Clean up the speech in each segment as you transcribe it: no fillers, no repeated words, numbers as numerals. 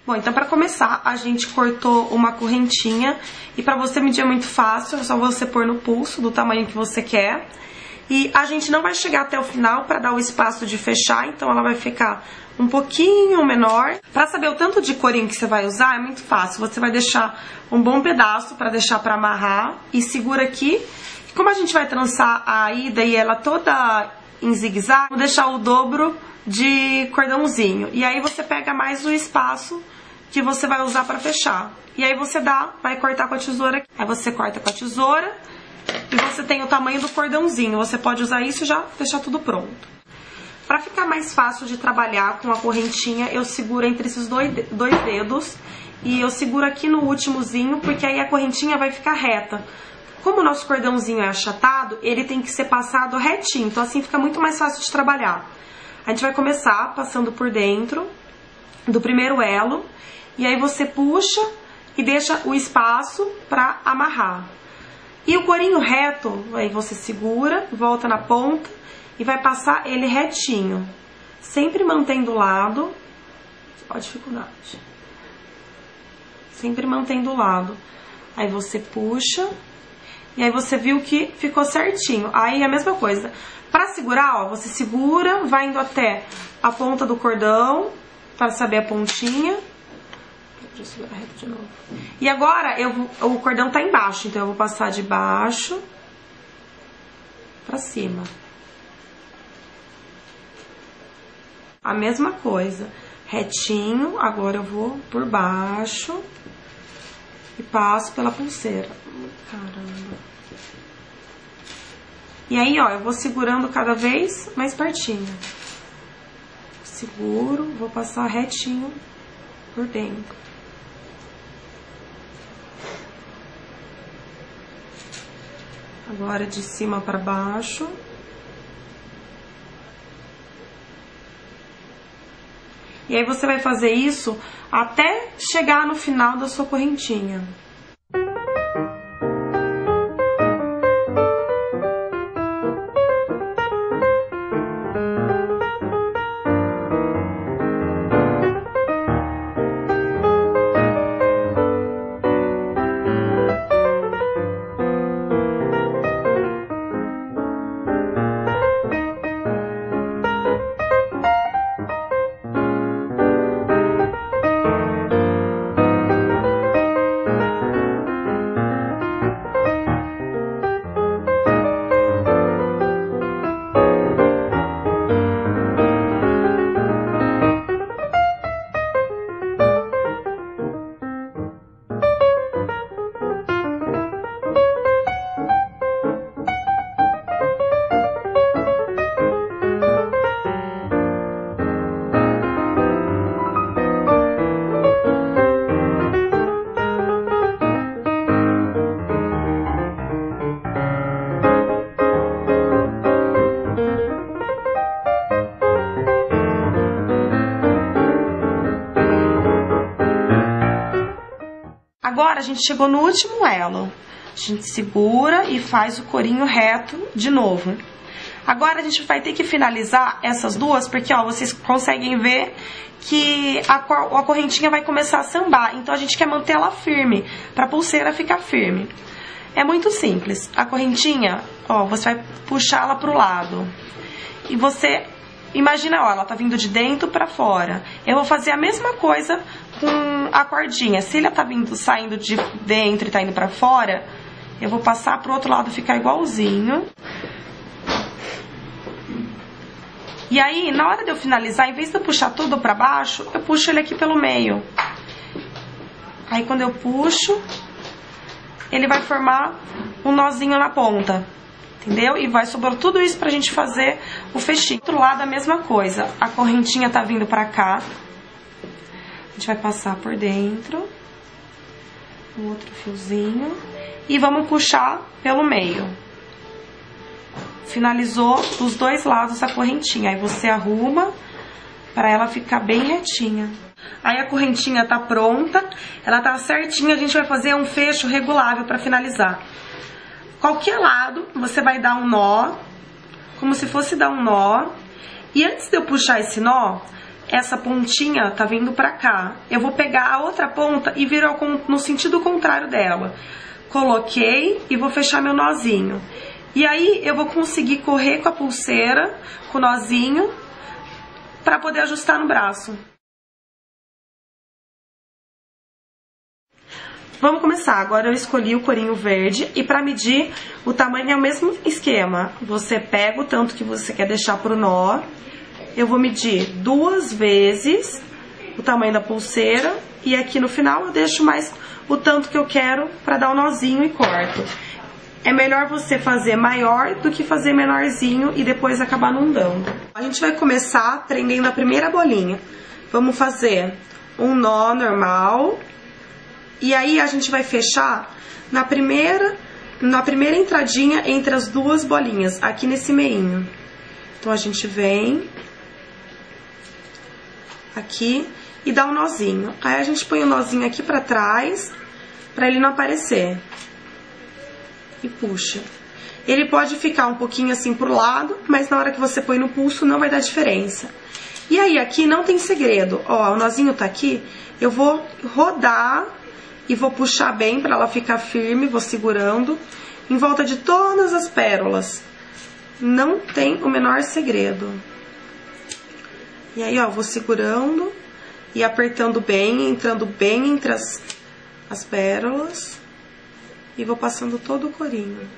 Bom, então pra começar, a gente cortou uma correntinha e pra você medir é muito fácil, é só você pôr no pulso do tamanho que você quer. E a gente não vai chegar até o final pra dar o espaço de fechar, então ela vai ficar um pouquinho menor. Pra saber o tanto de corinho que você vai usar, é muito fácil. Você vai deixar um bom pedaço pra deixar pra amarrar e segura aqui. Como a gente vai trançar a ida e ela toda em zigue-zague, vou deixar o dobro de cordãozinho. E aí você pega mais o espaço que você vai usar pra fechar. E aí você vai cortar com a tesoura aqui. Aí você corta com a tesoura e você tem o tamanho do cordãozinho. Você pode usar isso e já deixar tudo pronto. Pra ficar mais fácil de trabalhar com a correntinha, eu seguro entre esses dois dedos. E eu seguro aqui no últimozinho, porque aí a correntinha vai ficar reta. Como o nosso cordãozinho é achatado, ele tem que ser passado retinho. Então assim fica muito mais fácil de trabalhar. A gente vai começar passando por dentro do primeiro elo. E aí você puxa e deixa o espaço pra amarrar. E o corinho reto, aí você segura, volta na ponta e vai passar ele retinho. Sempre mantendo o lado. Ó, dificuldade. Sempre mantendo o lado. Aí você puxa. E aí você viu que ficou certinho. Aí a mesma coisa. Pra segurar, ó, você segura, vai indo até a ponta do cordão, pra saber a pontinha. Deixa eu segurar reto de novo. E agora o cordão tá embaixo, então eu vou passar de baixo pra cima. A mesma coisa. Retinho, agora eu vou por baixo e passo pela pulseira. Caramba. E aí, ó, eu vou segurando cada vez mais pertinho. Seguro, vou passar retinho por dentro. Agora de cima pra baixo. E aí você vai fazer isso até chegar no final da sua correntinha. Agora a gente chegou no último elo. A gente segura e faz o corinho reto de novo. Agora a gente vai ter que finalizar essas duas, porque ó, vocês conseguem ver que a correntinha vai começar a sambar. Então a gente quer manter ela firme, pra pulseira ficar firme. É muito simples. A correntinha, ó, você vai puxar ela pro lado. E você imagina, ó, ela tá vindo de dentro pra fora. Eu vou fazer a mesma coisa com a cordinha. Se ela tá saindo de dentro e tá indo pra fora, eu vou passar pro outro lado ficar igualzinho. E aí, na hora de eu finalizar, em vez de eu puxar tudo pra baixo, eu puxo ele aqui pelo meio. Aí quando eu puxo, ele vai formar um nozinho na ponta. Entendeu? E vai sobrar tudo isso pra gente fazer o fechinho. Do outro lado a mesma coisa. A correntinha tá vindo pra cá. A gente vai passar por dentro. Um outro fiozinho. E vamos puxar pelo meio. Finalizou dos dois lados a correntinha. Aí você arruma pra ela ficar bem retinha. Aí a correntinha tá pronta. Ela tá certinha. A gente vai fazer um fecho regulável pra finalizar. Qualquer lado, você vai dar um nó, como se fosse dar um nó. E antes de eu puxar esse nó, essa pontinha tá vindo pra cá. Eu vou pegar a outra ponta e virar no sentido contrário dela. Coloquei e vou fechar meu nozinho. E aí eu vou conseguir correr com a pulseira, com o nozinho, pra poder ajustar no braço. Vamos começar. Agora eu escolhi o corinho verde e para medir o tamanho é o mesmo esquema. Você pega o tanto que você quer deixar pro nó. Eu vou medir 2 vezes o tamanho da pulseira e aqui no final eu deixo mais o tanto que eu quero para dar o nozinho e corto. É melhor você fazer maior do que fazer menorzinho e depois acabar não dando. A gente vai começar prendendo a primeira bolinha. Vamos fazer um nó normal. E aí a gente vai fechar na primeira entradinha entre as 2 bolinhas, aqui nesse meinho. Então a gente vem aqui e dá um nozinho. Aí a gente põe o nozinho aqui pra trás, pra ele não aparecer. E puxa. Ele pode ficar um pouquinho assim pro lado, mas na hora que você põe no pulso não vai dar diferença. E aí aqui não tem segredo. Ó, o nozinho tá aqui, eu vou rodar e vou puxar bem para ela ficar firme, vou segurando em volta de todas as pérolas. Não tem o menor segredo. E aí, ó, vou segurando e apertando bem, entrando bem entre as pérolas e vou passando todo o corinho.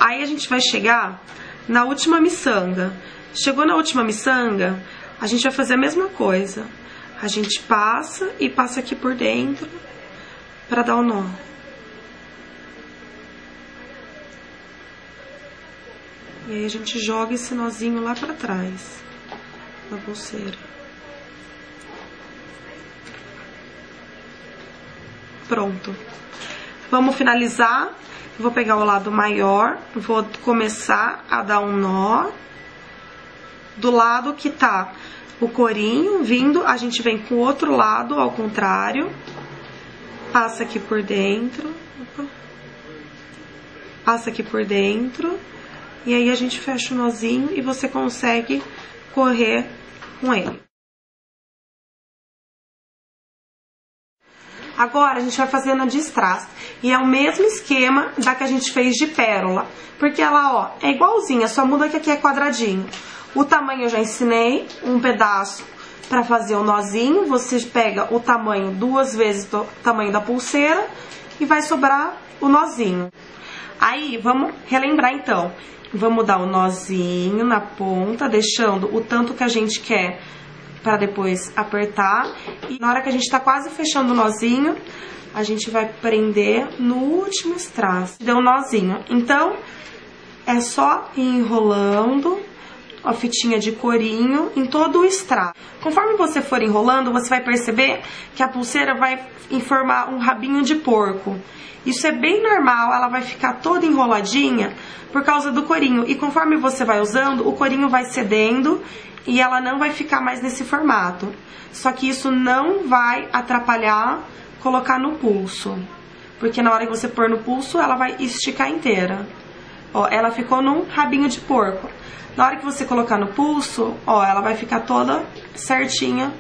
Aí a gente vai chegar na última miçanga. Chegou na última miçanga, a gente vai fazer a mesma coisa. A gente passa e passa aqui por dentro pra dar o nó. E aí a gente joga esse nozinho lá pra trás da pulseira. Pronto. Vamos finalizar. Vou pegar o lado maior, vou começar a dar um nó. Do lado que tá o corinho vindo, a gente vem com o outro lado, ao contrário. Passa aqui por dentro. Passa aqui por dentro. E aí a gente fecha o nozinho e você consegue correr com ele. Agora a gente vai fazendo a de strass. E é o mesmo esquema da que a gente fez de pérola. Porque ela, ó, é igualzinha, só muda que aqui é quadradinho. O tamanho eu já ensinei, um pedaço para fazer o nozinho. Você pega o tamanho 2 vezes do tamanho da pulseira e vai sobrar o nozinho. Aí, vamos relembrar então. Vamos dar o nozinho na ponta, deixando o tanto que a gente quer para depois apertar. E na hora que a gente tá quase fechando o nozinho, a gente vai prender no último strass. Deu um nozinho. Então, é só ir enrolando a fitinha de corinho em todo o strass. Conforme você for enrolando, você vai perceber que a pulseira vai formar um rabinho de porco. Isso é bem normal, ela vai ficar toda enroladinha por causa do corinho. E conforme você vai usando, o corinho vai cedendo e ela não vai ficar mais nesse formato. Só que isso não vai atrapalhar colocar no pulso, porque na hora que você pôr no pulso, ela vai esticar inteira. Ó, ela ficou num rabinho de porco. Na hora que você colocar no pulso, ó, ela vai ficar toda certinha.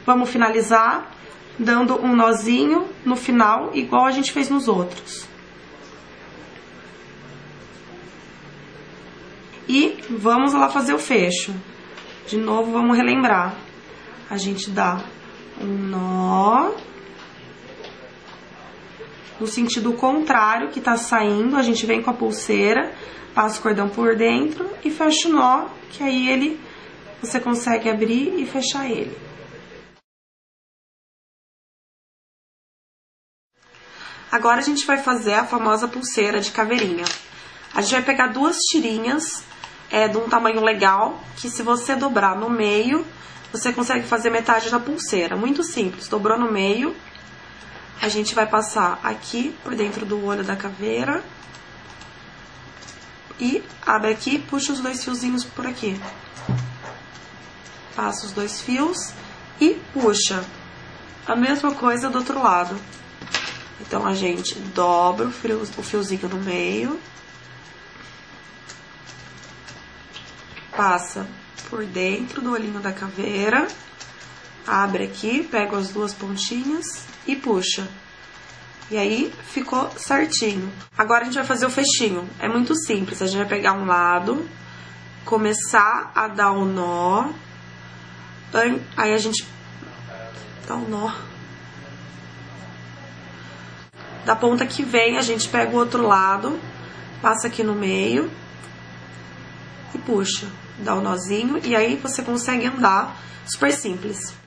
Vamos finalizar dando um nozinho no final, igual a gente fez nos outros. E vamos lá fazer o fecho. De novo, vamos relembrar. A gente dá um nó no sentido contrário que tá saindo, a gente vem com a pulseira, passa o cordão por dentro e fecha o nó, que aí você consegue abrir e fechar ele. Agora a gente vai fazer a famosa pulseira de caveirinha. A gente vai pegar 2 tirinhas de um tamanho legal, que se você dobrar no meio, você consegue fazer metade da pulseira. Muito simples, dobrou no meio. A gente vai passar aqui por dentro do olho da caveira. e abre aqui e puxa os 2 fiozinhos por aqui. Passa os 2 fios e puxa. A mesma coisa do outro lado. Então, a gente dobra o fiozinho no meio. Passa por dentro do olhinho da caveira. Abre aqui, pega as 2 pontinhas e puxa. E aí, ficou certinho. Agora, a gente vai fazer o fechinho. É muito simples. A gente vai pegar um lado, começar a dar o nó. Aí, a gente dá o nó. Da ponta que vem, a gente pega o outro lado, passa aqui no meio e puxa. Dá o nozinho e aí você consegue andar. Super simples.